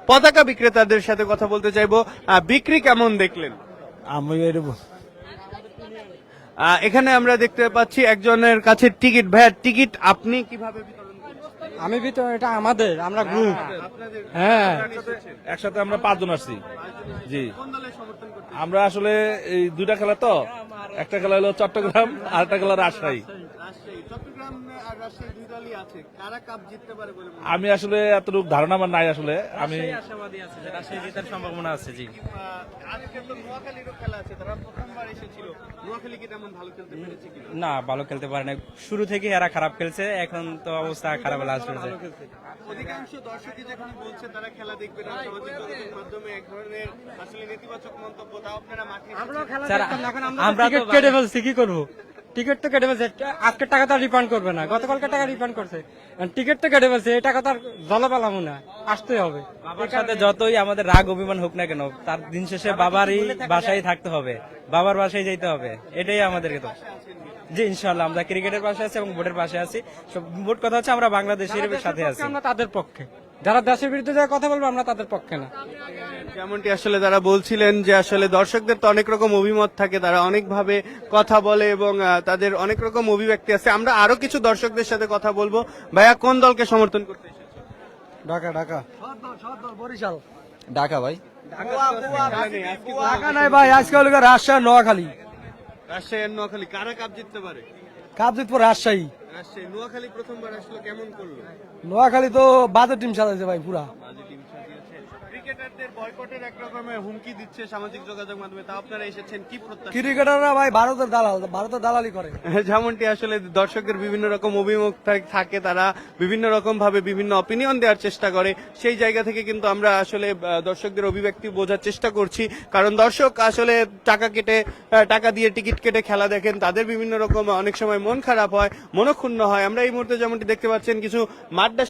পতাকা বিক্রেতাদের সাথে কথা বলতে চাইবো। বিক্রি কেমন দেখলেন? আমি এখানে আমরা দেখতে পাচ্ছি একজনের কাছে টিকিট। ভাইয়া, টিকিট আপনি কিভাবে বিতরণ করছেন? আমি ভিতরে এটা আমাদের আমরা গ্রুপ আপনাদের হ্যাঁ একসাথে আমরা 5 জন আসছি। জি, কোন দলের সমর্থন করতে? আমরা আসলে এই দুইটা খেলা তো, একটা খেলা হলো চট্টগ্রাম আর একটা খেলা রাজশাহী। রাজশাহী, চট্টগ্রাম আর রাজশাহী দুই দলই আছে। কারা কাপ জিততে পারে বলে মনে হয়? আমি আসলে এতটুকু ধারণা আমার নাই আসলে। আমি আশাবাদী আছে যে রাজশাহী জেতার সম্ভাবনা আছে। জি, আজকে তো নোয়াখালীরও খেলা আছে, তারা প্রথমবার এসেছিল। নোয়াখালী কি তেমন ভালো খেলতে পেরেছে কিনা? না ভালো খেলতে পারে না, শুরু থেকে এরা খারাপ খেলছে, এখন তো অবস্থা খারাপ লাস্ট হয়েছে। অধিকাংশ দর্শকই যখন বলছে তারা খেলা দেখবে না, সামাজিক যোগাযোগ মাধ্যমে এক ধরনের আসলে নেতিবাচক মন্তব্য। তাও আপনারা মাঠে স্যার, আমরা তো টিকিট কেটে ফেলছি কি করবো? টিকিট তো কেটে ফেলছে, আজকের টাকা তো রিফান্ড করবে না, গতকালকে টাকা রিফান্ড করছে, টিকিট তো কেটে ফেলছে, এই টাকা তো আর জলে পালামো না, আসতেই হবে। বাবার সাথে যতই আমাদের রাগ অভিমান হোক না কেন, তার দিন শেষে বাবারই বাসায় থাকতে হবে, বাবার বাসায় যেতে হবে, এটাই আমাদেরকে তো। জি ইনশাল্লাহ আমরা ক্রিকেটের পাশে আছি এবং বোর্ডের পাশে আছি। মোট কথা হচ্ছে আমরা বাংলাদেশের সাথে আছি। আমরা তাদের পক্ষে, যারা দেশের বিরুদ্ধে যারা কথা বলবো আমরা তাদের পক্ষে না। যেমনটি আসলে তারা বলছিলেন যে আসলে দর্শকদের তো অনেক রকম অভিমত থাকে, তারা অনেকভাবে কথা বলে এবং তাদের অনেক রকম অভিব্যক্তি আছে। আমরা আরো কিছু দর্শকদের সাথে কথা বলবো। ভাইয়া, কোন দলকে সমর্থন করতে এসেছেন? ঢাকা ঢাকা বরিশাল ঢাকা ভাই। ঢাকা নাই ভাই, আজকে হলো রাজশাহী নোয়াখালী, রাজশাহী আর নোয়াখালী কারা কাপ জিততে পারে? কাপ জিতবো রাজশাহী। রাজশাহী। নোয়াখালী প্রথমবার আসলে কেমন করলো? নোয়াখালী তো বাজে টিম সাজাইছে ভাই পুরা। ক্রিকেটারদের বয়কটের এক রকমের হুমকি দিচ্ছে সামাজিক যোগাযোগ মাধ্যমে, তা আপনারা এসেছেন কি প্রত্যাশা? ক্রিকেটাররা ভাই ভারতের দালাল, ভারতের দালালি করে। যেমনটি আসলে দর্শকদের বিভিন্ন রকম অভিমুখ থাকে, তারা বিভিন্ন রকম ভাবে বিভিন্ন অপিনিয়ন দেওয়ার চেষ্টা করে। সেই জায়গা থেকে কিন্তু আমরা আসলে দর্শকদের অভিব্যক্তি বোঝার চেষ্টা করছি, কারণ দর্শক আসলে টাকা দিয়ে টিকিট কেটে খেলা দেখেন, তাদের বিভিন্ন রকম অনেক সময় মন খারাপ হয়, মনক্ষুণ্ণ হয়। আমরা এই মুহূর্তে যেমনটি দেখতে পাচ্ছেন কিছু মাঠ